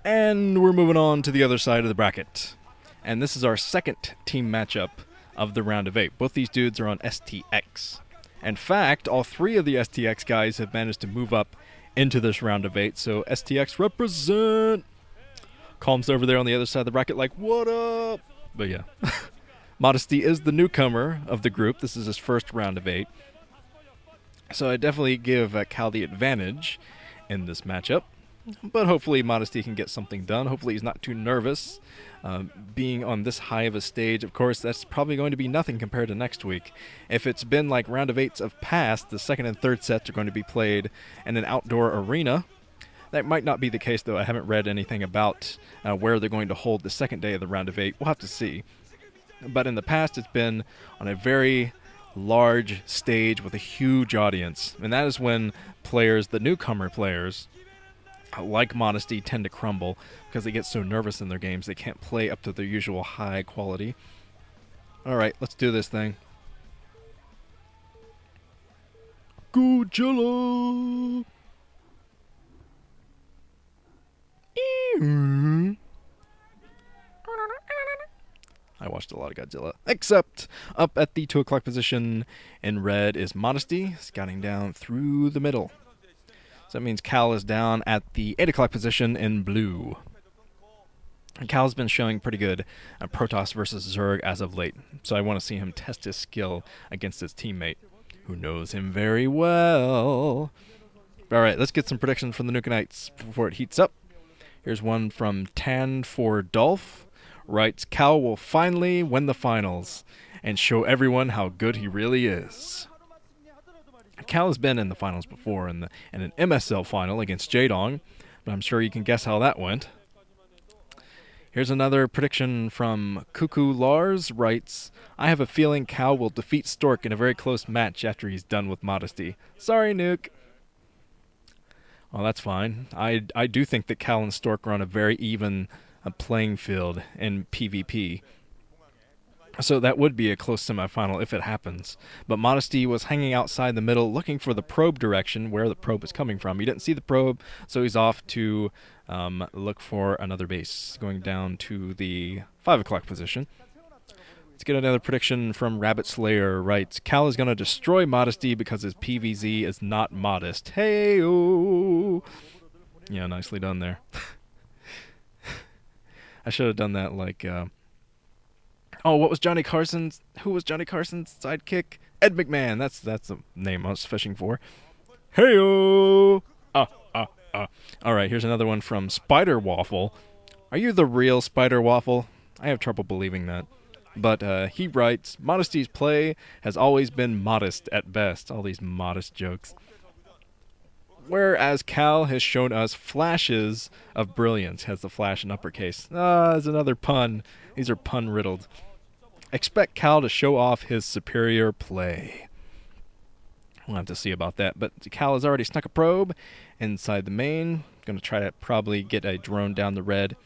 And we're moving on to the other side of the bracket. And this is our second team matchup of the round of 8. Both these dudes are on STX. In fact, all 3 of the STX guys have managed to move up into this round of 8, so STX represent! Calm's over there on the other side of the bracket like, what up? But yeah. Modesty is the newcomer of the group. This is his first round of 8. So I definitely give Cal the advantage in this matchup. But hopefully Modesty can get something done. Hopefully he's not too nervous. Being on this high of a stage, of course, that's probably going to be nothing compared to next week. If it's been like round of 8s of past, the second and third sets are going to be played in an outdoor arena. That might not be the case, though. I haven't read anything about where they're going to hold the second day of the round of 8. We'll have to see. But in the past, it's been on a very large stage with a huge audience. And that is when players, the newcomer players, like Modesty, tend to crumble because they get so nervous in their games they can't play up to their usual high quality. Alright, let's do this thing. Godzilla! I watched a lot of Godzilla. Except up at the 2 o'clock position in red is Modesty, scouting down through the middle. So that means Cal is down at the 8 o'clock position in blue. And Cal's been showing pretty good Protoss versus Zerg as of late, so I want to see him test his skill against his teammate, who knows him very well. Alright, let's get some predictions from the Nuka Knights before it heats up. Here's one from Tan for Dolph. Writes, Cal will finally win the finals and show everyone how good he really is. Cal has been in the finals before in an MSL final against Jaedong, but I'm sure you can guess how that went. Here's another prediction from Cuckoo Lars. Writes, I have a feeling Cal will defeat Stork in a very close match after he's done with Modesty. Sorry, Nuke. Well, that's fine. I do think that Cal and Stork are on a very even playing field in PvP. So that would be a close semifinal if it happens. But Modesty was hanging outside the middle looking for the probe direction, where the probe is coming from. He didn't see the probe, so he's off to look for another base, going down to the 5 o'clock position. Let's get another prediction from Rabbit Slayer. Writes, Cal is going to destroy Modesty because his PVZ is not modest. Hey-o! Yeah, nicely done there. I should have done that like... Oh, what was Johnny Carson's? Who was Johnny Carson's sidekick? Ed McMahon. That's the name I was fishing for. Hey-o! All right, here's another one from Spider Waffle. Are you the real Spider Waffle? I have trouble believing that. But he writes, Modesty's play has always been modest at best. All these modest jokes. Whereas Cal has shown us flashes of brilliance. Has the flash in uppercase. There's another pun. These are pun-riddled. Expect Cal to show off his superior play. We'll have to see about that. But Cal has already snuck a probe inside the main. Going to try to probably get a drone down the red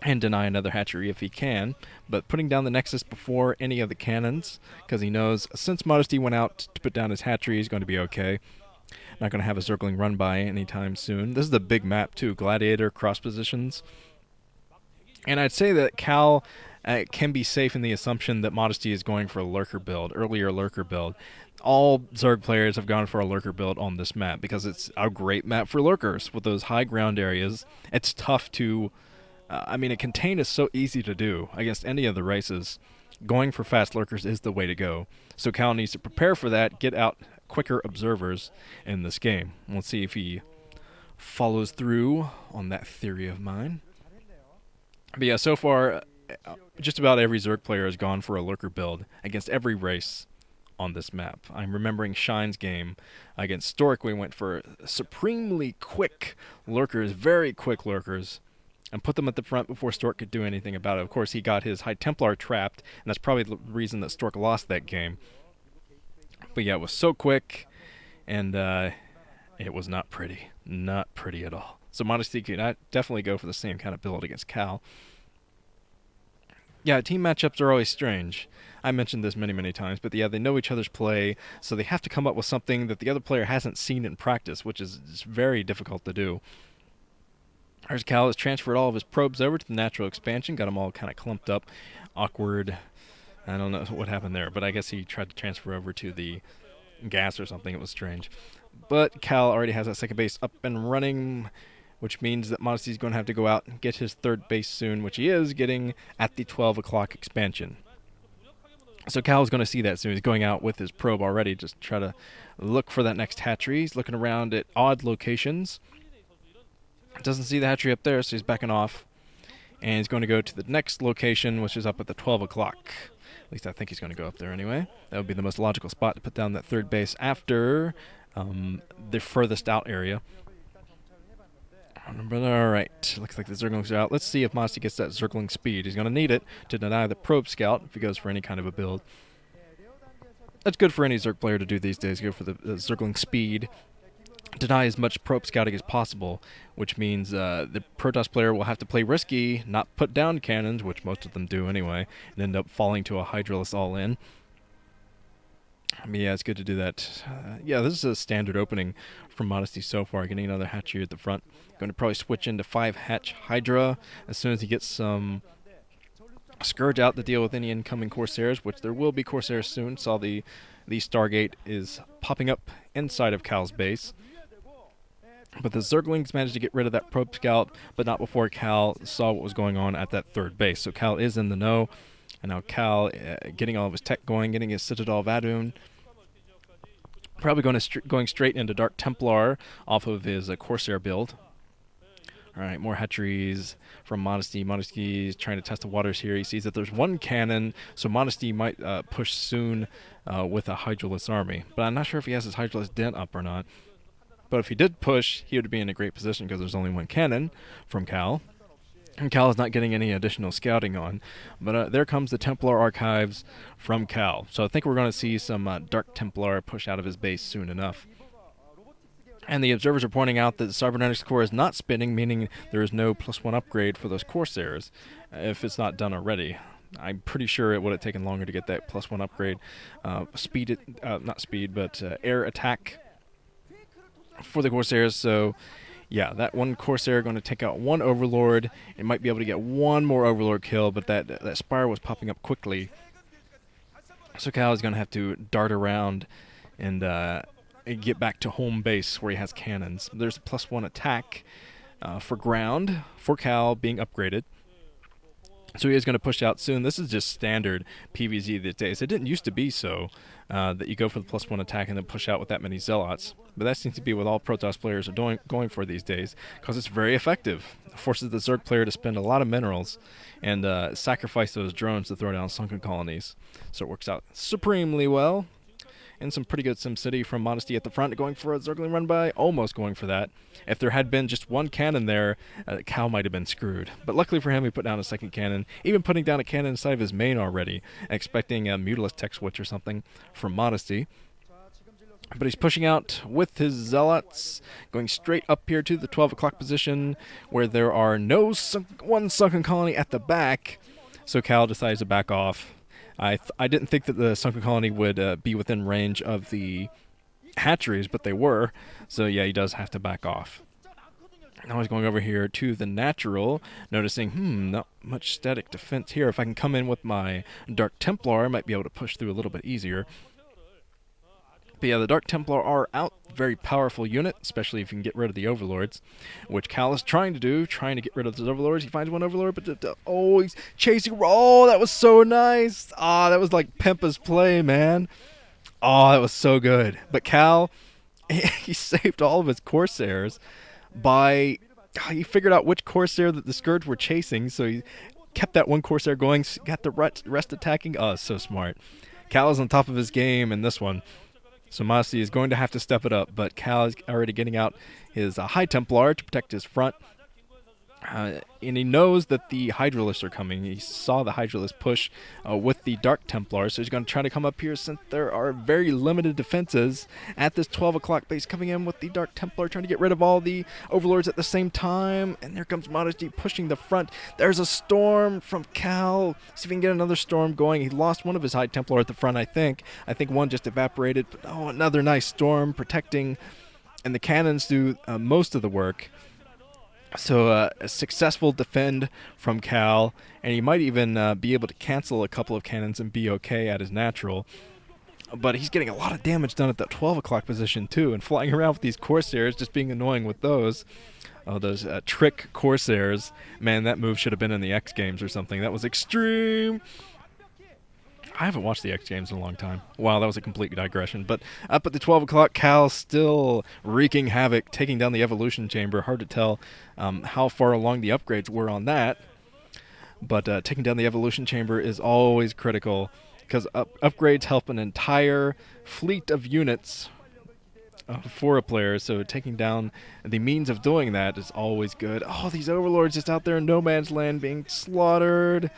and deny another hatchery if he can. But putting down the Nexus before any of the cannons, because he knows since Modesty went out to put down his hatchery, he's going to be okay. Not going to have a circling run by anytime soon. This is a big map too. Gladiator, cross positions. And I'd say that Cal can be safe in the assumption that Modesty is going for a lurker build, earlier lurker build. All Zerg players have gone for a lurker build on this map because it's a great map for lurkers. With those high ground areas, it's tough to... a contain is so easy to do against any of the races. Going for fast lurkers is the way to go. So Cal needs to prepare for that, get out quicker observers in this game. Let's see if he follows through on that theory of mine. But yeah, so far, just about every Zerg player has gone for a lurker build against every race on this map. I'm remembering Shine's game against Stork. We went for supremely quick lurkers, very quick lurkers, and put them at the front before Stork could do anything about it. Of course, he got his High Templar trapped, and that's probably the reason that Stork lost that game. But yeah, it was so quick, and it was not pretty. Not pretty at all. So Modesty can definitely go for the same kind of build against Cal. Yeah, team matchups are always strange. I mentioned this many, many times, but yeah, they know each other's play, so they have to come up with something that the other player hasn't seen in practice, which is very difficult to do. There's Cal has transferred all of his probes over to the natural expansion, got them all kind of clumped up, awkward. I don't know what happened there, but I guess he tried to transfer over to the gas or something. It was strange. But Cal already has that second base up and running, which means that Modesty's going to have to go out and get his third base soon, which he is getting at the 12 o'clock expansion. So Cal's going to see that soon. He's going out with his probe already, just try to look for that next hatchery. He's looking around at odd locations. Doesn't see the hatchery up there, so he's backing off. And he's going to go to the next location, which is up at the 12 o'clock. At least I think he's going to go up there anyway. That would be the most logical spot to put down that third base after the furthest out area. But alright, looks like the Zerglings are out. Let's see if Modesty gets that Zergling speed. He's going to need it to deny the probe scout if he goes for any kind of a build. That's good for any Zerg player to do these days, go for the Zergling speed. Deny as much probe scouting as possible, which means the Protoss player will have to play risky, not put down cannons, which most of them do anyway, and end up falling to a Hydralisk all-in. I mean, yeah, it's good to do that. Yeah, this is a standard opening from Modesty so far, getting another hatchery at the front. Going to probably switch into 5-hatch Hydra as soon as he gets some Scourge out to deal with any incoming Corsairs, which there will be Corsairs soon. Saw the Stargate is popping up inside of Cal's base. But the Zerglings managed to get rid of that probe scout, but not before Cal saw what was going on at that third base. So Cal is in the know, and now Cal getting all of his tech going, getting his Citadel of Adun. Probably going straight into Dark Templar off of his Corsair build. All right, more hatcheries from Modesty. Modesty's trying to test the waters here. He sees that there's one cannon, so Modesty might push soon with a Hydralisk army. But I'm not sure if he has his Hydralisk dent up or not. But if he did push, he would be in a great position because there's only one cannon from Cal. And Cal is not getting any additional scouting on. But there comes the Templar Archives from Cal. So I think we're going to see some Dark Templar push out of his base soon enough. And the observers are pointing out that the Cybernetics core is not spinning, meaning there is no +1 upgrade for those Corsairs, if it's not done already. I'm pretty sure it would have taken longer to get that +1 upgrade. Air attack for the Corsairs, so yeah, that one Corsair going to take out one Overlord. It might be able to get one more Overlord kill, but that Spire was popping up quickly. So Cal is going to have to dart around and get back to home base where he has cannons. There's a +1 attack for ground for Cal being upgraded. So he is going to push out soon. This is just standard PvZ these days. It didn't used to be so that you go for the +1 attack and then push out with that many Zealots. But that seems to be what all Protoss players are going for these days because it's very effective. It forces the Zerg player to spend a lot of minerals and sacrifice those drones to throw down sunken colonies. So it works out supremely well. And some pretty good SimCity from Modesty at the front, going for a Zergling run-by, almost going for that. If there had been just one cannon there, Cal might have been screwed. But luckily for him, he put down a second cannon, even putting down a cannon inside of his main already, expecting a Mutalisk tech switch or something from Modesty. But he's pushing out with his Zealots, going straight up here to the 12 o'clock position, where there are one sunken colony at the back, so Cal decides to back off. I didn't think that the sunken colony would be within range of the hatcheries, but they were. So yeah, he does have to back off. Now he's going over here to the natural, noticing, not much static defense here. If I can come in with my Dark Templar, I might be able to push through a little bit easier. But yeah, the Dark Templar are out. Very powerful unit, especially if you can get rid of the Overlords, which Cal is trying to do, trying to get rid of those Overlords. He finds one Overlord, but he's chasing. Oh, that was so nice. That was like Pimpa's play, man. That was so good. But Cal, he saved all of his Corsairs by, he figured out which Corsair that the Scourge were chasing, so he kept that one Corsair going, got the rest attacking. It's so smart. Cal is on top of his game in this one. So Modesty is going to have to step it up, but Cal is already getting out his High Templar to protect his front. And he knows that the Hydralisks are coming. He saw the Hydralisk push with the Dark Templar, so he's going to try to come up here since there are very limited defenses at this 12 o'clock base, coming in with the Dark Templar, trying to get rid of all the Overlords at the same time. And there comes Modesty pushing the front. There's a storm from Cal. See if he can get another storm going. He lost one of his High Templar at the front, I think. I think one just evaporated. But oh, another nice storm protecting. And the cannons do most of the work. So a successful defend from Cal, and he might even be able to cancel a couple of cannons and be okay at his natural. But he's getting a lot of damage done at that 12 o'clock position too, and flying around with these Corsairs, just being annoying with those. Oh, those trick Corsairs. Man, that move should have been in the X Games or something. That was extreme. I haven't watched the X Games in a long time. Wow, that was a complete digression. But up at the 12 o'clock, Cal still wreaking havoc, taking down the Evolution Chamber. Hard to tell how far along the upgrades were on that. But taking down the Evolution Chamber is always critical, because upgrades help an entire fleet of units for a player. So taking down the means of doing that is always good. Oh, these Overlords just out there in no man's land being slaughtered.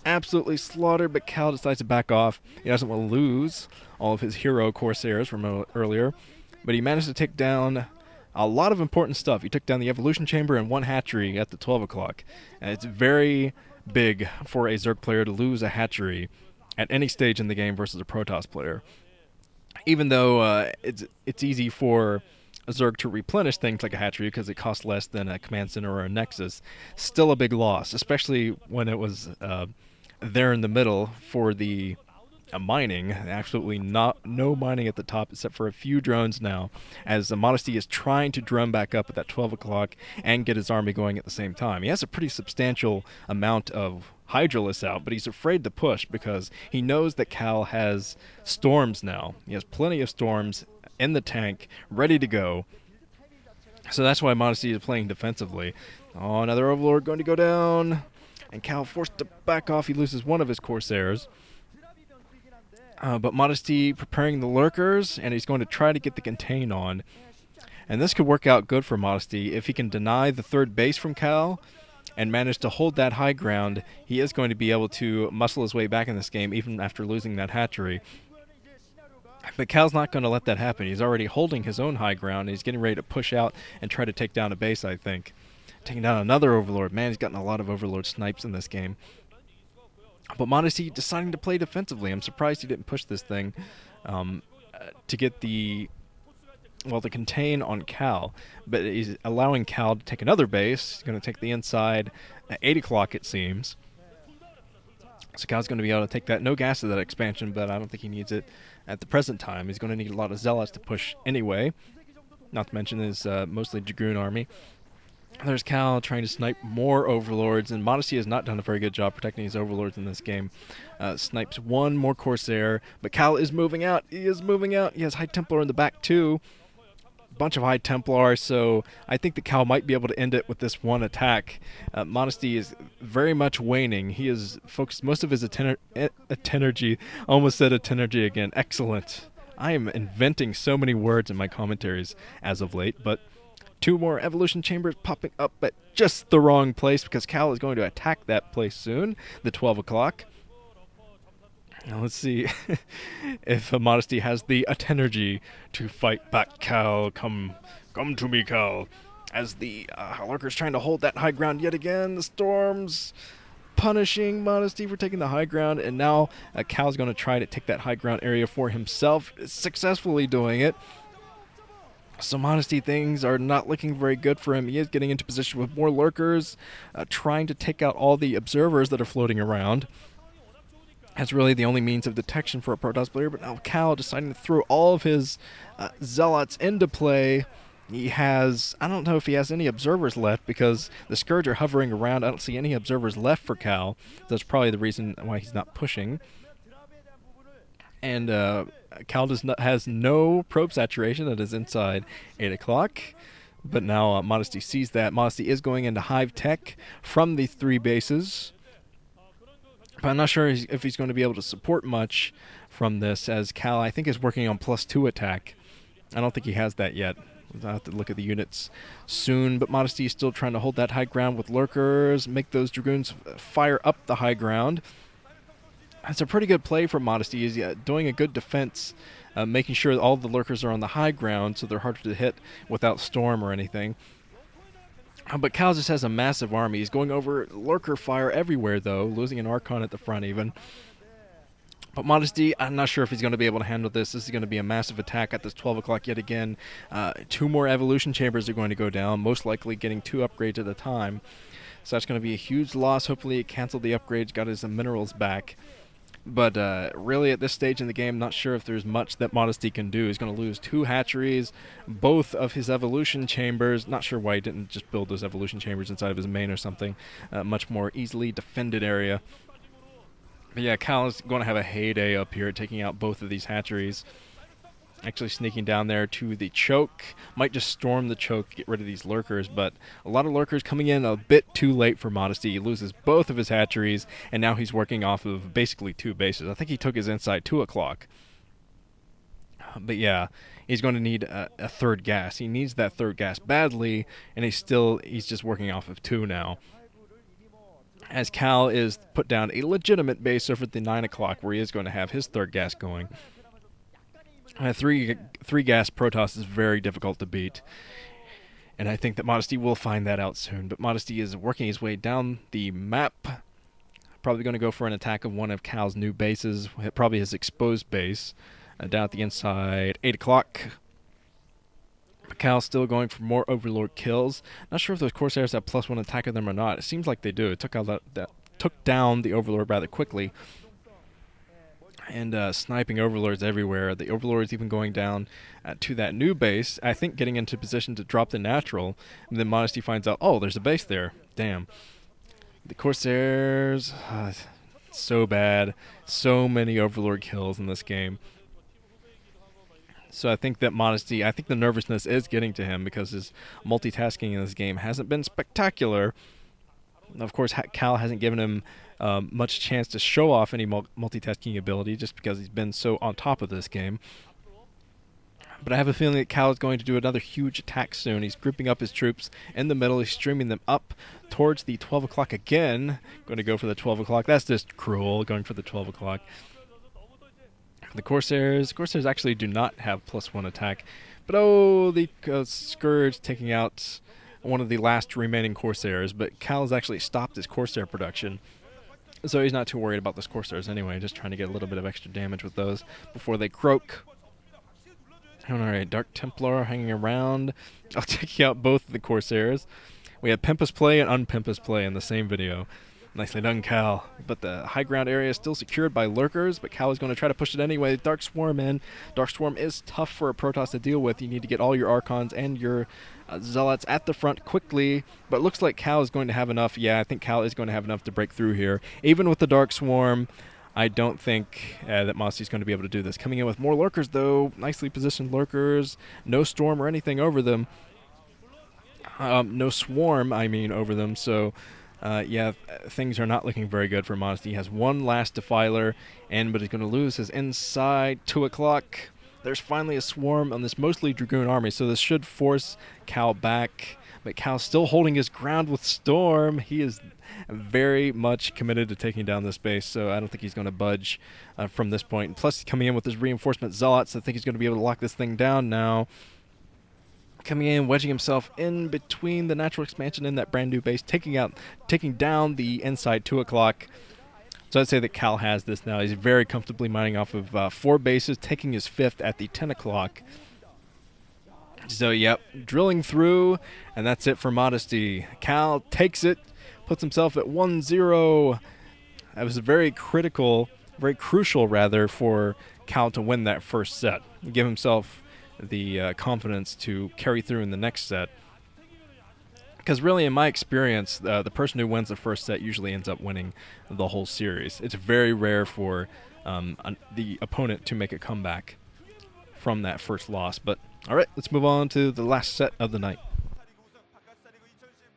Absolutely slaughtered, but Cal decides to back off. He doesn't want to lose all of his hero Corsairs from earlier, but he managed to take down a lot of important stuff. He took down the Evolution Chamber and one hatchery at the 12 o'clock. And it's very big for a Zerg player to lose a hatchery at any stage in the game versus a Protoss player. Even though it's easy for a Zerg to replenish things like a hatchery because it costs less than a command center or a nexus, still a big loss, especially when it was there in the middle for the mining. Absolutely no mining at the top except for a few drones now, as Modesty is trying to drum back up at that 12 o'clock and get his army going at the same time. He has a pretty substantial amount of Hydralisks out, but he's afraid to push because he knows that Cal has storms now. He has plenty of storms in the tank, ready to go. So that's why Modesty is playing defensively. Oh, another Overlord going to go down. And Cal forced to back off. He loses one of his Corsairs. But Modesty preparing the Lurkers, and he's going to try to get the contain on. And this could work out good for Modesty. If he can deny the third base from Cal and manage to hold that high ground, he is going to be able to muscle his way back in this game, even after losing that hatchery. But Cal's not going to let that happen. He's already holding his own high ground. And he's getting ready to push out and try to take down a base, I think. Taking down another Overlord. Man, he's gotten a lot of Overlord snipes in this game. But Modesty deciding to play defensively. I'm surprised he didn't push this thing to get the contain on Cal. But he's allowing Cal to take another base. He's going to take the inside at 8 o'clock, it seems. So Cal's going to be able to take that. No gas to that expansion, but I don't think he needs it at the present time. He's going to need a lot of Zealots to push anyway. Not to mention his mostly Dragoon army. There's Cal trying to snipe more Overlords, and Modesty has not done a very good job protecting his Overlords in this game. Snipes one more Corsair, but Cal is moving out. He is moving out. He has High Templar in the back too. Bunch of High Templar, so I think the Cal might be able to end it with this one attack. Modesty is very much waning. He has focused most of his attenergy. Almost said attenergy again. Excellent. I am inventing so many words in my commentaries as of late, but two more Evolution Chambers popping up at just the wrong place because Cal is going to attack that place soon, the 12 o'clock. Now let's see if Modesty has the attenergy to fight back Cal. Come to me, Cal. As the Lurker's trying to hold that high ground yet again. The storms punishing Modesty for taking the high ground, and now Cal's going to try to take that high ground area for himself, successfully doing it. So Modesty, things are not looking very good for him. He is getting into position with more Lurkers, trying to take out all the observers that are floating around. That's really the only means of detection for a Protoss player, but now Cal deciding to throw all of his Zealots into play. He has, I don't know if he has any observers left because the Scourge are hovering around. I don't see any observers left for Cal. That's probably the reason why he's not pushing. And Cal has no probe saturation that is inside 8 o'clock. But now Modesty sees that. Modesty is going into Hive Tech from the 3 bases. But I'm not sure if he's going to be able to support much from this, as Cal, I think, is working on +2 attack. I don't think he has that yet. I'll have to look at the units soon, but Modesty is still trying to hold that high ground with lurkers, make those dragoons fire up the high ground. It's a pretty good play from Modesty. He's doing a good defense, making sure all the lurkers are on the high ground so they're harder to hit without storm or anything. But Cal just has a massive army. He's going over lurker fire everywhere, though, losing an Archon at the front even. But Modesty, I'm not sure if he's going to be able to handle this. This is going to be a massive attack at this 12 o'clock yet again. 2 more evolution chambers are going to go down, most likely getting 2 upgrades at a time. So that's going to be a huge loss. Hopefully it canceled the upgrades, got his minerals back. But really at this stage in the game, not sure if there's much that Modesty can do. He's going to lose 2 hatcheries, both of his evolution chambers. Not sure why he didn't just build those evolution chambers inside of his main or something. Much more easily defended area. But yeah, Cal is going to have a heyday up here, taking out both of these hatcheries. Actually sneaking down there to the choke. Might just storm the choke, get rid of these lurkers, but a lot of lurkers coming in a bit too late for Modesty. He loses both of his hatcheries, and now he's working off of basically 2 bases. I think he took his inside 2 o'clock. But yeah, he's going to need a 3rd gas. He needs that 3rd gas badly, and he's just working off of 2 now. As Cal is put down a legitimate base over at the 9 o'clock where he is going to have his 3rd gas going. 3 gas Protoss is very difficult to beat. And I think that Modesty will find that out soon. But Modesty is working his way down the map. Probably going to go for an attack of one of Cal's new bases. Probably his exposed base. Down at the inside, 8 o'clock. Cal's still going for more Overlord kills. Not sure if those Corsairs have +1 attack on them or not. It seems like they do. It took down the Overlord rather quickly. And sniping Overlords everywhere. The Overlord's even going down to that new base. I think getting into position to drop the natural. And then Modesty finds out, oh, there's a base there. Damn. The Corsairs, so bad. So many Overlord kills in this game. So I think that Modesty, I think the nervousness is getting to him because his multitasking in this game hasn't been spectacular. Of course, Cal hasn't given him much chance to show off any multitasking ability just because he's been so on top of this game. But I have a feeling that Cal is going to do another huge attack soon. He's grouping up his troops in the middle. He's streaming them up towards the 12 o'clock again. Going to go for the 12 o'clock. That's just cruel, going for the 12 o'clock. The Corsairs actually do not have +1 attack. But oh, the Scourge taking out one of the last remaining Corsairs. But Cal has actually stopped his Corsair production. So he's not too worried about those Corsairs anyway. Just trying to get a little bit of extra damage with those before they croak. Alright, Dark Templar hanging around. I'll take out both of the Corsairs. We had Pimpus play and Unpimpus play in the same video. Nicely done, Cal. But the high ground area is still secured by lurkers, but Cal is going to try to push it anyway. Dark Swarm in. Dark Swarm is tough for a Protoss to deal with. You need to get all your Archons and your Zealots at the front quickly, but it looks like Cal is going to have enough. Yeah, I think Cal is going to have enough to break through here. Even with the Dark Swarm, I don't think that Modesty is going to be able to do this. Coming in with more lurkers, though. Nicely positioned lurkers. No storm or anything over them. No swarm, I mean, over them, so... yeah, things are not looking very good for Modesty. He has one last Defiler, but he's going to lose his inside 2 o'clock. There's finally a swarm on this mostly Dragoon army, so this should force Cal back. But Cal's still holding his ground with Storm. He is very much committed to taking down this base, so I don't think he's going to budge from this point. And plus, coming in with his reinforcement Zealots, I think he's going to be able to lock this thing down now. Coming in, wedging himself in between the natural expansion and that brand new base, taking down the inside 2 o'clock. So I'd say that Cal has this now. He's very comfortably mining off of 4 bases, taking his 5th at the 10 o'clock. So, yep, drilling through, and that's it for Modesty. Cal takes it, puts himself at 1-0. That was very crucial for Cal to win that first set. Give himself the confidence to carry through in the next set. Because really, in my experience, the person who wins the first set usually ends up winning the whole series. It's very rare for the opponent to make a comeback from that first loss. But all right, let's move on to the last set of the night.